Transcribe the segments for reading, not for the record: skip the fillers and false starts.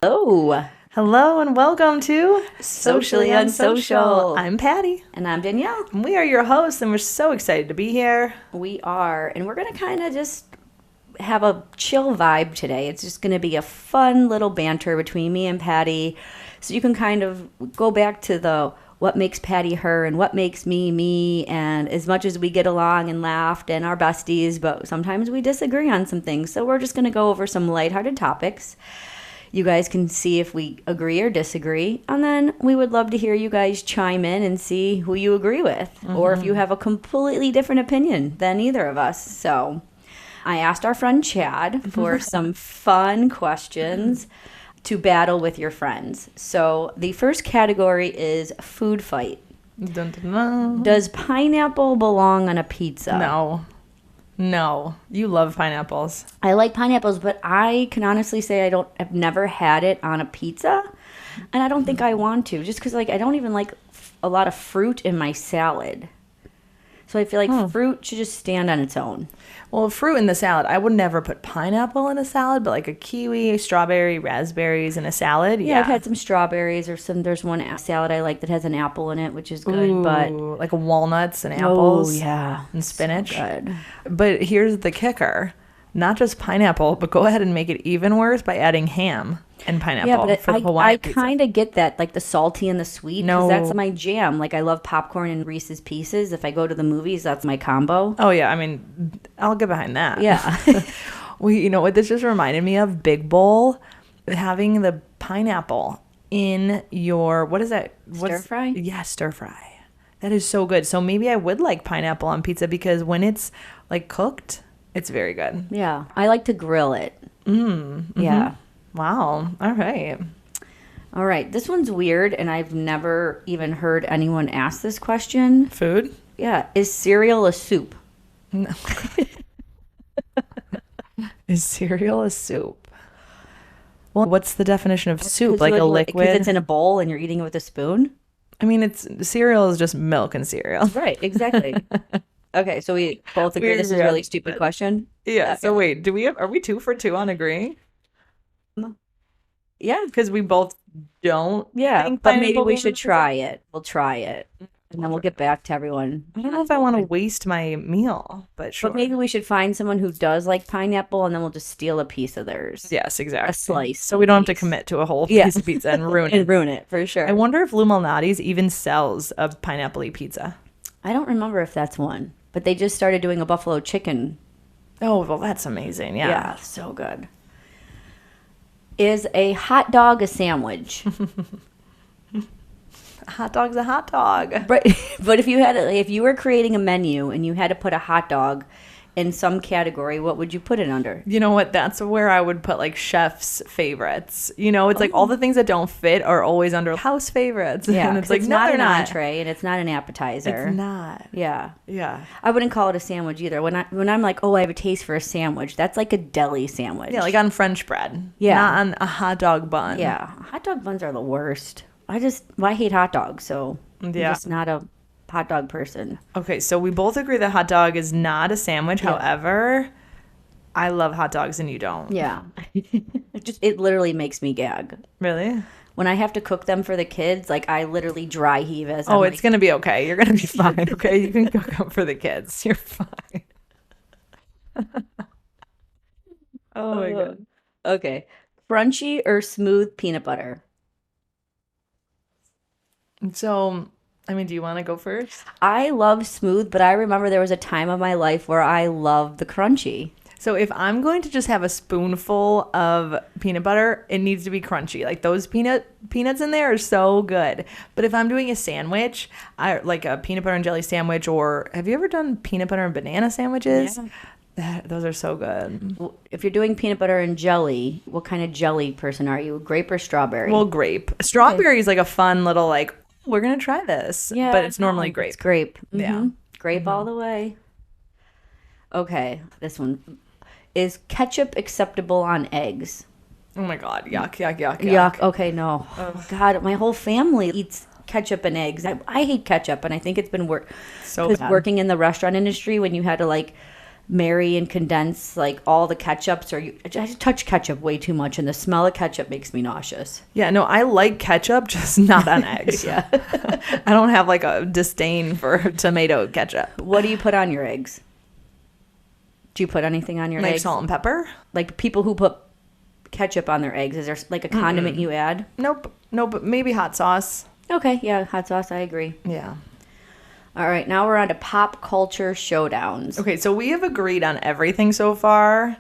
Hello. Hello and welcome to Socially UnSocial. I'm Patty. And I'm Danielle. And we are your hosts and we're so excited to be here. We are. And we're going to kind of just have a chill vibe today. It's just going to be a fun little banter between me and Patty. So you can kind of go back to the what makes Patty her and what makes me me. And as much as we get along and laughed and our besties, but sometimes we disagree on some things. So we're just going to go over some lighthearted topics. You guys can see if we agree or disagree. And then we would love to hear you guys chime in and see who you agree with. Or if you have a completely different opinion than either of us. So I asked our friend Chad for some fun questions to battle with your friends. So the first category is food fight. Dun, dun, dun. Does pineapple belong on a pizza? No. You love pineapples. I like pineapples, but I can honestly say I've never had it on a pizza, and I don't think I want to, just because I don't even like a lot of fruit in my salad. So I feel like fruit should just stand on its own. Well, fruit in the salad. I would never put pineapple in a salad, but like a kiwi, strawberry, raspberries in a salad. Yeah, I've had some strawberries there's one salad I like that has an apple in it, which is good. Ooh, but like walnuts and apples. Oh, yeah. And spinach. So good. But here's the kicker. Not just pineapple, but go ahead and make it even worse by adding ham and pineapple Yeah, but for the I Hawaiian pizza. kind of get that, like the salty and the sweet, No. because that's my jam. Like I love popcorn and Reese's Pieces. If I go to the movies, that's my combo. Oh, yeah. I mean, I'll get behind that. Yeah. You know what this just reminded me of? Big Bowl, having the pineapple in your, what is that? Stir fry? Yeah, stir fry. That is so good. So maybe I would like pineapple on pizza because when it's like cooked, it's very good. Yeah, I like to grill it. Yeah. Wow. All right. All right, this one's weird, and I've never even heard anyone ask this question. Food? Yeah, is cereal a soup? No. Is cereal a soup? Well, what's the definition of soup? Like a liquid? Because it's in a bowl and you're eating it with a spoon? I mean, cereal is just milk and cereal. Right, exactly. Okay, so we both agree this is a really stupid question? Yeah. Okay. So wait, are we 2 for 2 on agreeing? Yeah. Because we both don't. Yeah, think but maybe pineapple we belongs should on try it. We'll try it. And then we'll get back to everyone. I don't know if I want to waste my meal, but sure. But maybe we should find someone who does like pineapple, and then we'll just steal a piece of theirs. Yes, exactly. A slice. So we don't have to piece. commit to a whole Yeah. piece of pizza and ruin And it. ruin it, for sure. I wonder if Lou Malnati's even sells a pineapple-y pizza. I don't remember if that's one, but they just started doing a buffalo chicken. Oh, well, that's amazing. Yeah. So good. Is a hot dog a sandwich? A hot dog's a hot dog. But if you were creating a menu and you had to put a hot dog in some category, what would you put it under? You know what? That's where I would put like chef's favorites. You know, it's like all the things that don't fit are always under house favorites. Yeah, and 'cause it's like, it's no, not they're an not. entree and it's not an appetizer. It's not. Yeah. Yeah. I wouldn't call it a sandwich either. When I'm like, oh, I have a taste for a sandwich, that's like a deli sandwich. Yeah, like on French bread. Yeah. Not on a hot dog bun. Yeah, hot dog buns are the worst. I hate hot dogs, so I'm Yeah. just not a hot dog person. Okay, so we both agree that hot dog is not a sandwich. Yeah. However, I love hot dogs and you don't. Yeah. It literally makes me gag. Really? When I have to cook them for the kids, like I literally dry heave as Oh, I'm it's going to be okay. You're going to be fine, okay? You can cook them for the kids. You're fine. Oh my God. Okay. Crunchy or smooth peanut butter? So, I mean, do you want to go first? I love smooth, but I remember there was a time of my life where I loved the crunchy. So if I'm going to just have a spoonful of peanut butter, it needs to be crunchy. Like those peanuts in there are so good. But if I'm doing a sandwich, I like a peanut butter and jelly sandwich, or have you ever done peanut butter and banana sandwiches? Yeah. Those are so good. If you're doing peanut butter and jelly, what kind of jelly person are you? Grape or strawberry? Well, grape. Strawberry is like a fun little like, we're going to try this. yeah, But it's normally no, grape. It's grape. Yeah. Mhm. Grape all the way. Okay, this one. Is ketchup acceptable on eggs? Oh my God. Yuck, yuck, yuck, yuck. Yuck. Okay, no. Oh, God, my whole family eats ketchup and eggs. I hate ketchup, and I think it's been So bad. working in the restaurant industry when you had to like marry and condense like all the ketchups, or I touch ketchup way too much, and the smell of ketchup makes me nauseous. Yeah, no, I like ketchup, just not on eggs. Yeah. I don't have like a disdain for tomato ketchup. What do you put on your eggs? Do you put anything on your Like eggs? salt and pepper? Like people who put ketchup on their eggs, is there like a condiment you add? Nope. Nope. Maybe hot sauce. Okay, yeah, hot sauce, I agree. Yeah. All right, now we're on to pop culture showdowns. Okay, so we have agreed on everything so far,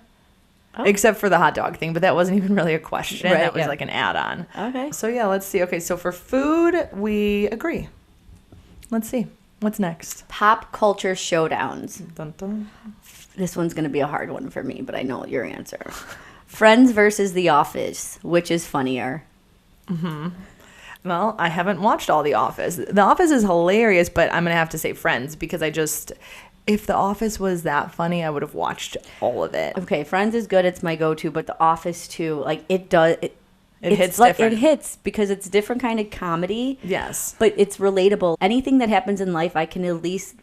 except for the hot dog thing, but that wasn't even really a question. Right, That was yeah. like an add-on. Okay. So yeah, let's see. Okay, so for food, we agree. Let's see. What's next? Pop culture showdowns. Dun, dun. This one's going to be a hard one for me, but I know your answer. Friends versus The Office, which is funnier? Well, I haven't watched all The Office. The Office is hilarious, but I'm going to have to say Friends because if The Office was that funny, I would have watched all of it. Okay, Friends is good. It's my go-to, but The Office too. Like it does. It hits like, different. It hits because it's different kind of comedy. Yes. But it's relatable. Anything that happens in life, I can at least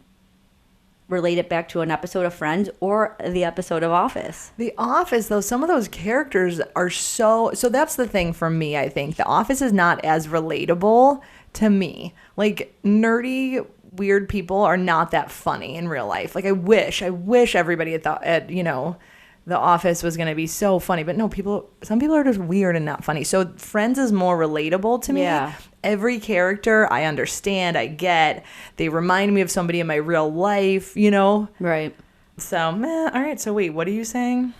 relate it back to an episode of Friends or the episode of Office. The Office, though, some of those characters are so that's the thing for me, I think. The Office is not as relatable to me. Like, nerdy, weird people are not that funny in real life. Like, I wish everybody had thought, The Office was going to be so funny. But no, some people are just weird and not funny. So Friends is more relatable to me. Yeah. Every character I understand, I get. They remind me of somebody in my real life, Right. So, all right. So wait, what are you saying?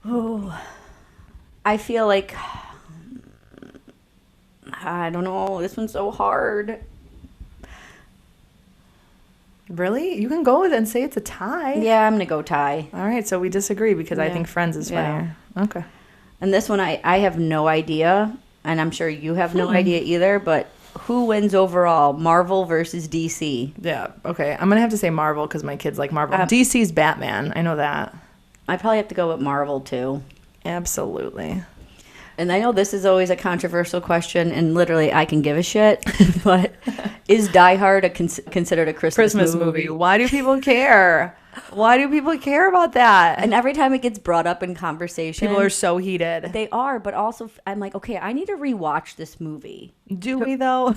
Oh, I feel like, I don't know. This one's so hard. Really? You can go with it and say it's a tie. Yeah, I'm going to go tie. All right. So we disagree because I Yeah. think Friends is Yeah. funnier. Okay. And this one, I have no idea, and I'm sure you have no idea either, but who wins overall, Marvel versus DC? Yeah. Okay. I'm going to have to say Marvel because my kids like Marvel. DC's Batman. I know that. I probably have to go with Marvel, too. Absolutely. And I know this is always a controversial question, and literally I can give a shit, but is Die Hard considered a Christmas movie. Why do people care? Why do people care about that? And every time it gets brought up in conversation, People are so heated. they are, but also I'm like, okay, I need to rewatch this movie. Do we, though?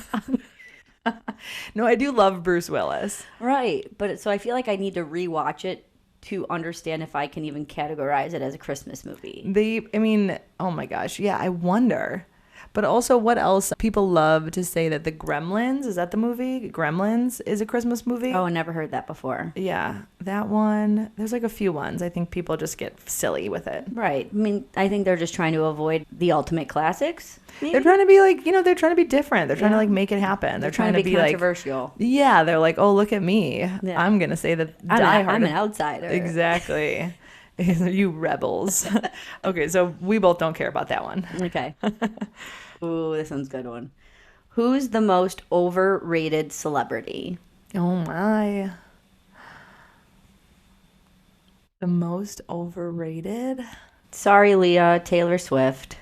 No, I do love Bruce Willis. Right, but so I feel like I need to rewatch it to understand if I can even categorize it as a Christmas movie. Oh my gosh. Yeah, I wonder. But also, what else? People love to say that the Gremlins, is that the movie? Gremlins is a Christmas movie? Oh, I never heard that before. Yeah, that one. There's like a few ones. I think people just get silly with it. Right. I mean, I think they're just trying to avoid the ultimate classics. Maybe? They're trying to be like, they're trying to be different. They're trying to like make it happen. They're trying to be like controversial. Yeah, they're like, oh, look at me. Yeah. I'm going to say that Die Hard. I'm an outsider. Exactly. You rebels. Okay, so we both don't care about that one. Okay. Ooh, this one's a good one. Who's the most overrated celebrity? Oh my. The most overrated? Sorry, Leah, Taylor Swift.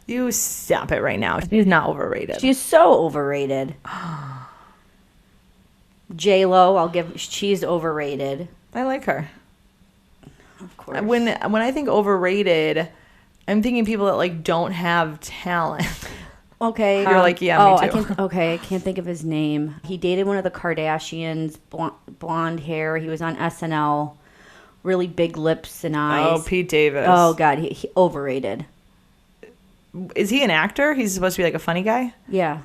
You stop it right now. She's not overrated. She's so overrated. J-Lo, she's overrated. I like her. Of course. When I think overrated, I'm thinking people that like don't have talent. Okay. You're like, yeah, me too. I can't think of his name. He dated one of the Kardashians, blonde hair. He was on SNL, really big lips and eyes. Oh, Pete Davis. Oh, God, he overrated. Is he an actor? He's supposed to be like a funny guy? Yeah.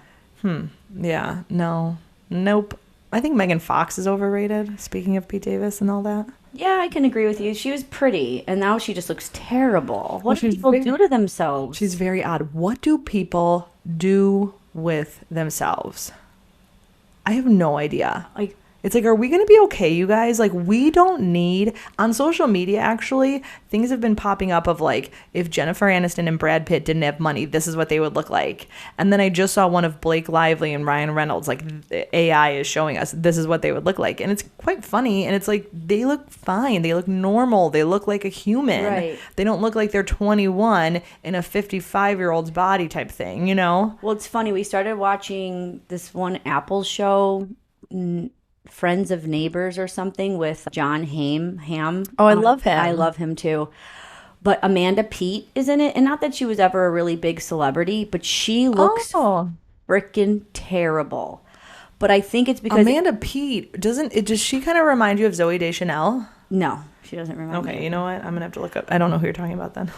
Yeah. No. Nope. I think Megan Fox is overrated, speaking of Pete Davis and all that. Yeah, I can agree with you. She was pretty, and now she just looks terrible. What do she's people do to themselves? She's very odd. What do people do with themselves? I have no idea. Like, It's like, are we going to be okay, you guys? Like, we don't need... On social media, actually, things have been popping up of, like, if Jennifer Aniston and Brad Pitt didn't have money, this is what they would look like. And then I just saw one of Blake Lively and Ryan Reynolds. Like, AI is showing us this is what they would look like. And it's quite funny. And it's like, they look fine. They look normal. They look like a human. Right. They don't look like they're 21 in a 55-year-old's body type thing, you know? well, it's funny. We started watching this one Apple show, Friends of Neighbors or something with John Ham. Oh, I love I him. love him too. But Amanda Peet is in it, and not that she was ever a really big celebrity, but she looks Oh, freaking terrible. But I think it's because Amanda Peet, doesn't it? Does she kind of remind you of Zoe Deschanel? no, she doesn't remember. Okay, you know what? I'm gonna have to look up. I don't know who you're talking about then.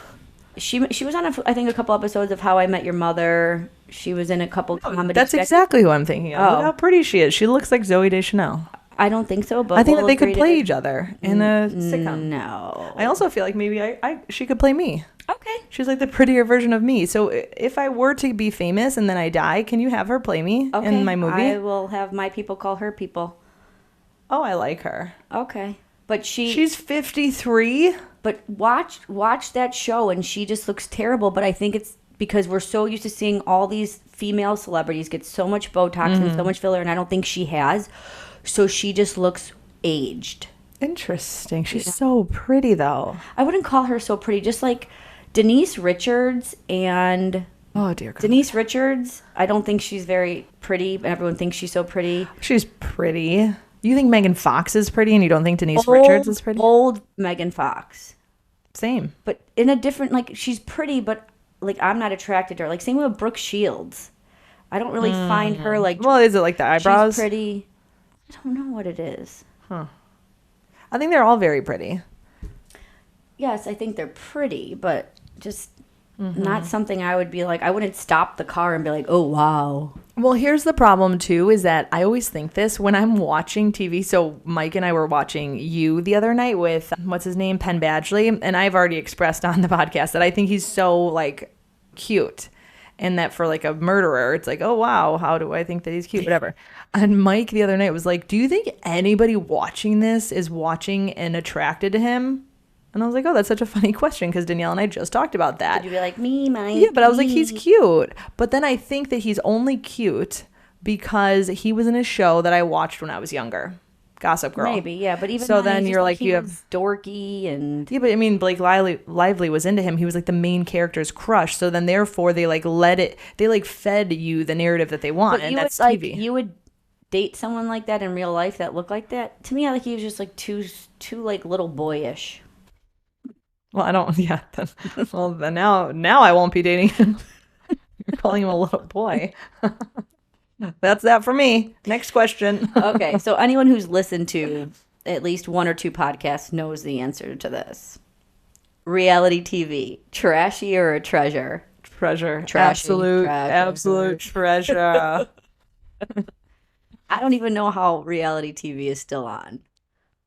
She was on I think a couple episodes of How I Met Your Mother. She was in a couple comedy That's sketches. exactly who I'm thinking of. Look Oh. how pretty she is. She looks like Zoe Deschanel. I don't think so, but I think we'll that they could agree to play dis- each other in a sitcom. No. I also feel like maybe she could play me. Okay. She's like the prettier version of me. So if I were to be famous and then I die, can you have her play me Okay. in my movie? I will have my people call her people. Oh, I like her. Okay. But She's 53. but watch that show and she just looks terrible, but I think it's because we're so used to seeing all these female celebrities get so much Botox and so much filler, and I don't think she has. So she just looks aged. Interesting. She's so pretty though. I wouldn't call her so pretty, just like Denise Richards and Oh dear God. Denise Richards, I don't think she's very pretty, but everyone thinks she's so pretty. She's pretty. You think Megan Fox is pretty and you don't think Denise Richards is pretty? Old Megan Fox. Same. But in a different, like, she's pretty, but like I'm not attracted to her. Like, same with Brooke Shields. I don't really find her like Well, is it like the eyebrows? she's pretty. I don't know what it is. I think they're all very pretty. Yes, I think they're pretty, but just not something I would be like. I wouldn't stop the car and be like, "Oh wow." Well, here's the problem too, is that I always think this when I'm watching TV. So Mike and I were watching You the other night with, what's his name, Penn Badgley. And I've already expressed on the podcast that I think he's so like cute. And that for like a murderer, it's like, oh wow, how do I think that he's cute? Whatever. And Mike the other night was like, do you think anybody watching this is watching and attracted to him? And I was like, oh, that's such a funny question because Danielle and I just talked about that. Would you be like me, Mike? Yeah, but I was like, me." he's cute. But then I think that he's only cute because he was in a show that I watched when I was younger, Gossip Girl. Maybe, yeah. But even So then, then he's you're just, like, he you was have. dorky and Yeah, but I mean, Blake Lively was into him. He was like the main character's crush. So then, therefore, they like they like fed you the narrative that they want, But and you that's would like TV. you would date someone like that in real life that looked like that. To me, I like he was just like too like little boyish. Well, I don't. Yeah. Well, then now I won't be dating him. You're calling him a little boy. That's that for me. Next question. Okay, so anyone who's listened to at least one or two podcasts knows the answer to this. Reality TV, trashy or a treasure? Treasure. Trashy, treasure. Absolute treasure. I don't even know how reality TV is still on,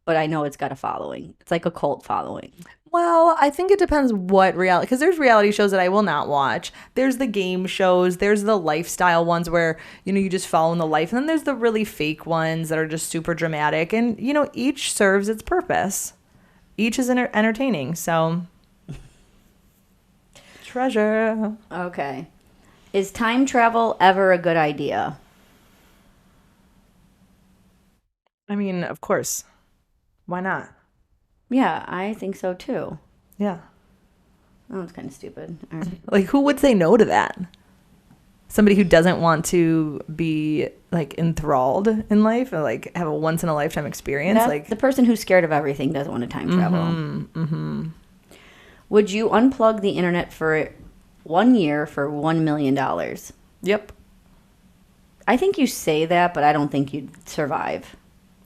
but I know it's got a following. It's like a cult following. Well, I think it depends what reality, because there's reality shows that I will not watch. There's the game shows, there's the lifestyle ones where, you just follow in the life. And then there's the really fake ones that are just super dramatic. And, each serves its purpose. Each is entertaining. So, treasure. Okay. Is time travel ever a good idea? I mean, of course. Why not? Yeah, I think so too. Yeah. Oh, it's kind of stupid. All right. Like, who would say no to that? Somebody who doesn't want to be, like, enthralled in life or, like, have a once-in-a-lifetime experience. Like, The person who's scared of everything doesn't want to time travel. mm-hmm. Would you unplug the internet for 1 year for $1 million? Yep. I think you say that, but I don't think you'd survive.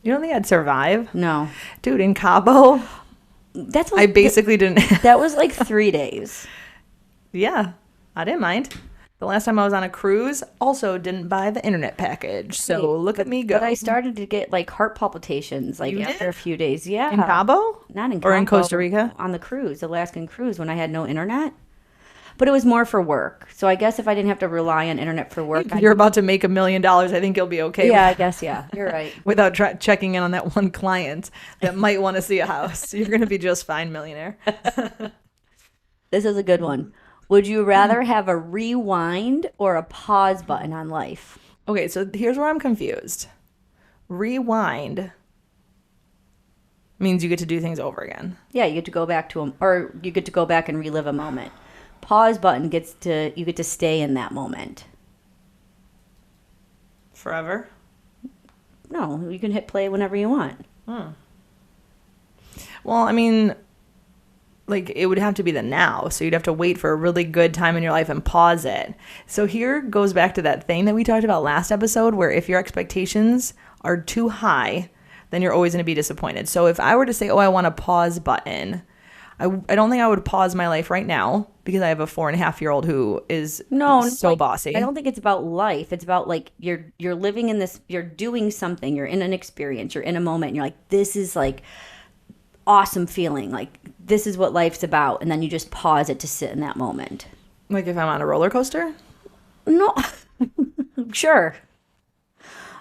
You don't think I'd survive? No. Dude, in Cabo, That's I basically didn't. that was like 3 days. Yeah, I didn't mind. The last time I was on a cruise, also didn't buy the internet package. So look at me go. But I started to get like heart palpitations like You after did? a few days. Yeah. In Cabo? Not in Or in Cabo, Costa Rica? On the cruise, Alaskan cruise, when I had no internet. But it was more for work. So I guess if I didn't have to rely on internet for work, If you're about to make $1 million, I think you'll be okay yeah, I guess, yeah. You're right. without checking in on that one client that might want to see a house. You're going to be just fine, millionaire. This is a good one. Would you rather have a rewind or a pause button on life? Okay, so here's where I'm confused. Rewind means you get to do things over again. Yeah, you get to go back to them, or you get to go back and relive a moment. Pause button you get to stay in that moment. Forever? No, you can hit play whenever you want. Well, I mean, like it would have to be the now. So you'd have to wait for a really good time in your life and pause it. So here goes back to that thing that we talked about last episode, where if your expectations are too high, then you're always going to be disappointed. So if I were to say, oh, I want a pause button, I don't think I would pause my life right now, because I have a 4.5-year-old who is so bossy. I don't think it's about life. It's about like you're living in this, you're doing something, you're in an experience, you're in a moment, and you're like, this is like awesome feeling. Like this is what life's about. And then you just pause it to sit in that moment. Like if I'm on a roller coaster? No, sure.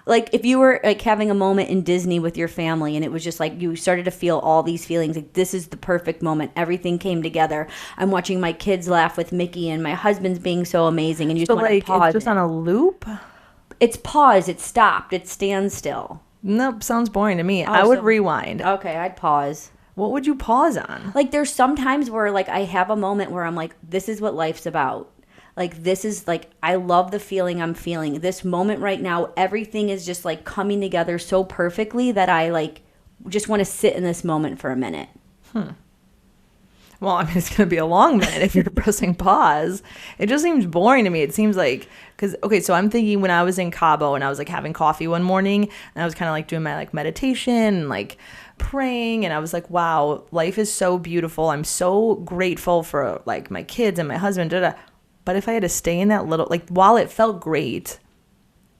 Like if you were like having a moment in Disney with your family and it was just like you started to feel all these feelings, like this is the perfect moment. Everything came together. I'm watching my kids laugh with Mickey and my husband's being so amazing, and you just want to pause. It's just on a loop? It's paused. It's stopped. It's standstill. Nope, sounds boring to me. I would rewind. Okay, I'd pause. What would you pause on? Like there's sometimes where like I have a moment where I'm like, this is what life's about. Like this is like, I love the feeling I'm feeling. This moment right now, everything is just like coming together so perfectly that I like just want to sit in this moment for a minute. Well, I mean, it's going to be a long minute if you're pressing pause. It just seems boring to me. It seems like, because, okay, so I'm thinking when I was in Cabo and I was like having coffee one morning and I was kind of like doing my like meditation and like praying, and I was like, wow, life is so beautiful. I'm so grateful for like my kids and my husband. But if I had to stay in that little, like while it felt great,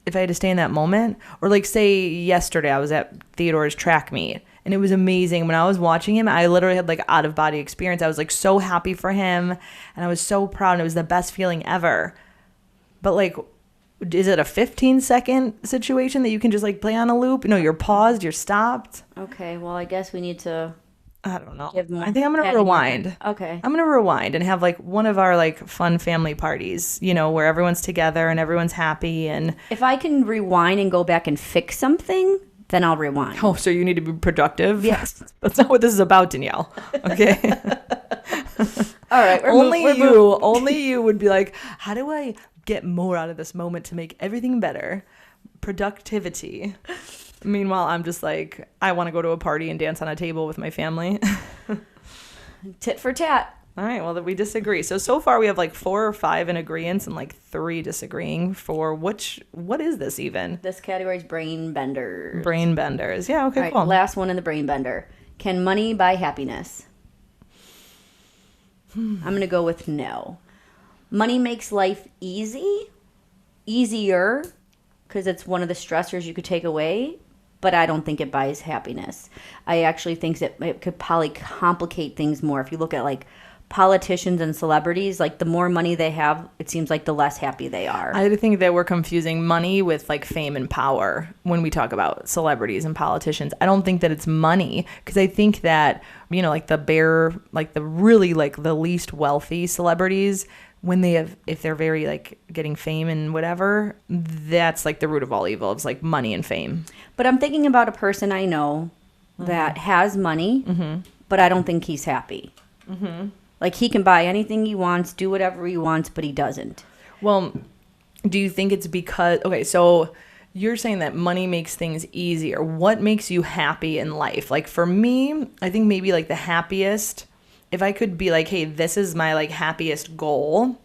if I had to stay in that moment, or like say yesterday I was at Theodore's track meet and it was amazing. When I was watching him, I literally had like out of body experience. I was like so happy for him and I was so proud, and it was the best feeling ever. But like, is it a 15-second situation that you can just like play on a loop? No, you're paused, you're stopped. Okay, well, I guess we need to... I don't know. I think I'm going to rewind. Okay. I'm going to rewind and have like one of our like fun family parties, you know, where everyone's together and everyone's happy. And if I can rewind and go back and fix something, then I'll rewind. Oh, so you need to be productive? Yes. That's not what this is about, Danielle. Okay. All right. Only you would be like, how do I get more out of this moment to make everything better? Productivity. Meanwhile, I'm just like, I want to go to a party and dance on a table with my family. Tit for tat. All right, well, we disagree. So far we have like 4 or 5 in agreement and like 3 disagreeing for what is this even? This category is brain benders. Brain benders. Yeah, okay, all right, cool. Last one in the brain bender. Can money buy happiness? I'm going to go with no. Money makes life easier, because it's one of the stressors you could take away, but I don't think it buys happiness. I actually think that it could probably complicate things more. If you look at like politicians and celebrities, like the more money they have, it seems like the less happy they are. I think that we're confusing money with like fame and power when we talk about celebrities and politicians. I don't think that it's money, because I think that, you know, like the really like the least wealthy celebrities, when if they're very like getting fame and whatever, that's like the root of all evil. It's like money and fame. But I'm thinking about a person I know that has money, but I don't think he's happy. Like he can buy anything he wants, do whatever he wants, but he doesn't. Well, do you think it's because, okay, so you're saying that money makes things easier. What makes you happy in life? Like for me, I think maybe like the happiest, if I could be like, hey, this is my like happiest goal,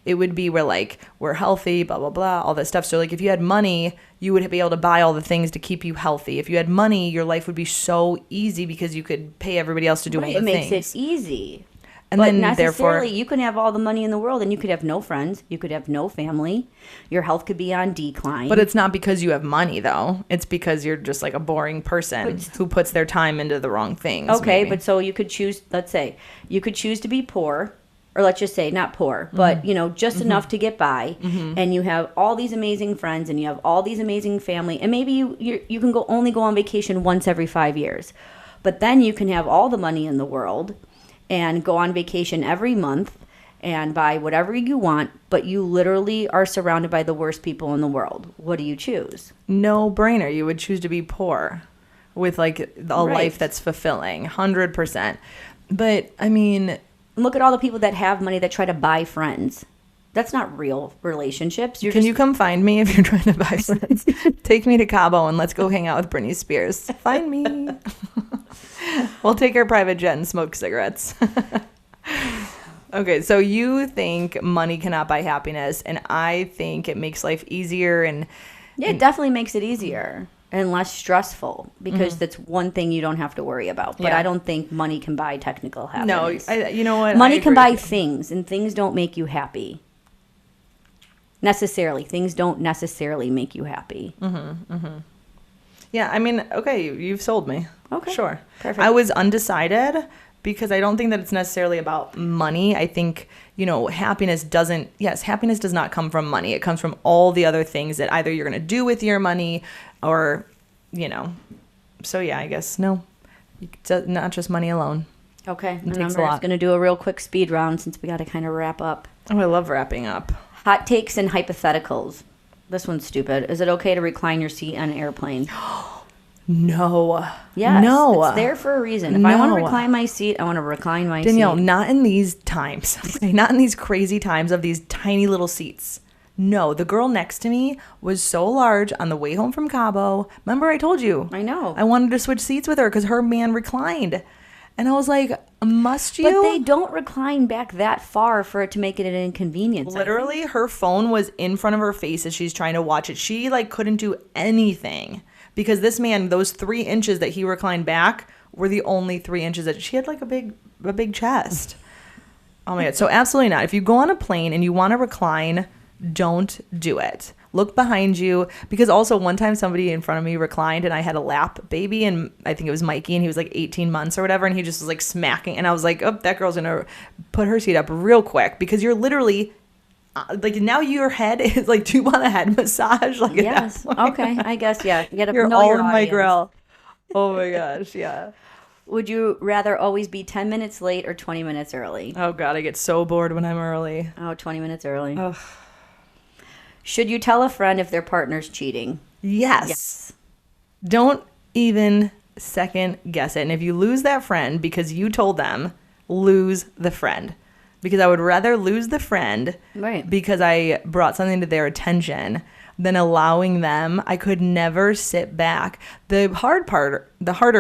it would be where like we're healthy, blah, blah, blah, all that stuff. So like if you had money, you would be able to buy all the things to keep you healthy. If you had money, your life would be so easy because you could pay everybody else to do all the things. It makes it easy. And but then necessarily, you can have all the money in the world and you could have no friends. You could have no family. Your health could be on decline. But it's not because you have money, though. It's because you're just like a boring person who puts their time into the wrong things. Okay, maybe. but so you could choose, let's say, you could choose to be poor, or let's just say not poor, but, you know, just enough to get by. And you have all these amazing friends and you have all these amazing family. And maybe you can only go on vacation once every 5 years. But then you can have all the money in the world and go on vacation every month and buy whatever you want, but you literally are surrounded by the worst people in the world. What do you choose? No brainer. You would choose to be poor with like a life that's fulfilling, 100%. But I mean, look at all the people that have money that try to buy friends. That's not real relationships. Can you come find me if you're trying to buy friends? Take me to Cabo and let's go hang out with Britney Spears. Find me. We'll take our private jet and smoke cigarettes. Okay, so you think money cannot buy happiness, and I think it makes life easier and Yeah, it definitely makes it easier and less stressful because that's one thing you don't have to worry about. But Yeah. I don't think money can buy technical no, happiness. you know what? Money I can agree buy with you. things, and things don't make you happy. Necessarily. Things don't necessarily make you happy. Yeah, I mean, okay, you've sold me. Okay. Sure. Perfect. I was undecided because I don't think that it's necessarily about money. I think, happiness does not come from money. It comes from all the other things that either you're going to do with your money or, So, yeah, I guess, no, not just money alone. Okay. And takes I'm a lot. just going to do a real quick speed round since we got to kind of wrap up. Oh, I love wrapping up. Hot takes and hypotheticals. This one's stupid. Is it okay to recline your seat on an airplane? No. Yes. No. It's there for a reason. If I want to No. recline my seat, I want to recline my Danielle, seat. not in these times. Okay? Not in these crazy times of these tiny little seats. No, the girl next to me was so large on the way home from Cabo. Remember I told you? I know. I wanted to switch seats with her because her man reclined. And I was like, must you? But they don't recline back that far for it to make it an inconvenience. Literally, her phone was in front of her face as she's trying to watch it. She couldn't do anything because this man, those 3 inches that he reclined back were the only 3 inches that she had a big chest. Oh my God. So absolutely not. If you go on a plane and you want to recline, don't do it. Look behind you because also one time somebody in front of me reclined and I had a lap baby and I think it was Mikey and he was 18 months or whatever and he just was smacking and I was like, oh, that girl's gonna put her seat up real quick because you're literally now your head is do you want a head massage? Yes. Okay. I guess, yeah. You gotta You're know all your in my audience. grill. Oh my gosh, yeah. Would you rather always be 10 minutes late or 20 minutes early? Oh God, I get so bored when I'm early. Oh, 20 minutes early. Ugh. Should you tell a friend if their partner's cheating? Yes. Don't even second guess it. And if you lose that friend because you told them, lose the friend. Because I would rather lose the friend Right. because I brought something to their attention than allowing them. I could never sit back. The harder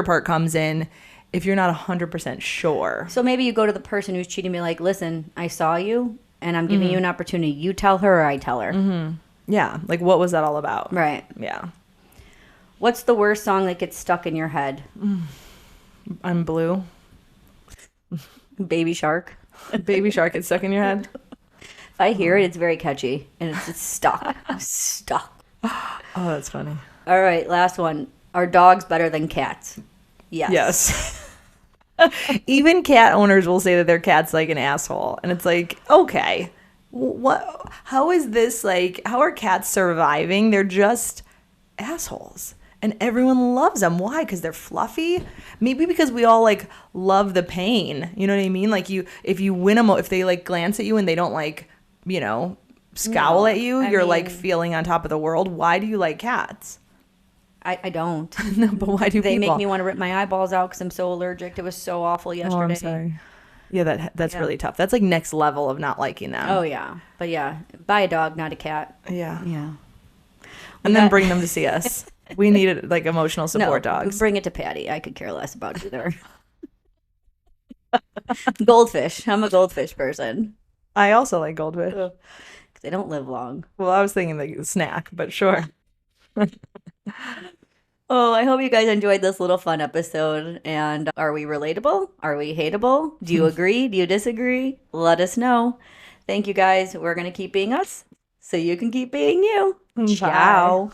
part comes in if you're not 100% sure. So maybe you go to the person who's cheating and be like, listen, I saw you and I'm giving you an opportunity. You tell her or I tell her. Yeah. What was that all about? Right. Yeah. What's the worst song that gets stuck in your head? I'm blue. Baby Shark. Baby Shark gets stuck in your head. If I hear it, it's very catchy and it's stuck. Stuck. Oh, that's funny. All right, last one. Are dogs better than cats? Yes. Yes. Even cat owners will say that their cat's an asshole. And it's okay. What? How is this how are cats surviving? They're just assholes. And everyone loves them. Why? Because they're fluffy? Maybe because we all love the pain. You know what I mean? If you win them, if they glance at you and they don't scowl No, at you, I you're mean- feeling on top of the world. Why do you like cats? I don't. No, but why do They people? make me want to rip my eyeballs out because I'm so allergic. It was so awful yesterday. Oh, I'm sorry. Yeah, that's Yeah. really tough. That's next level of not liking them. Oh, yeah. But yeah, buy a dog, not a cat. Yeah. Yeah. And then bring them to see us. We need emotional support No, dogs. bring it to Patty. I could care less about either. Goldfish. I'm a goldfish person. I also like goldfish. 'Cause they don't live long. Well, I was thinking snack, but sure. Oh, I hope you guys enjoyed this little fun episode. And are we relatable? Are we hateable? Do you agree? Do you disagree? Let us know. Thank you guys. We're going to keep being us so you can keep being you. Bye. Ciao.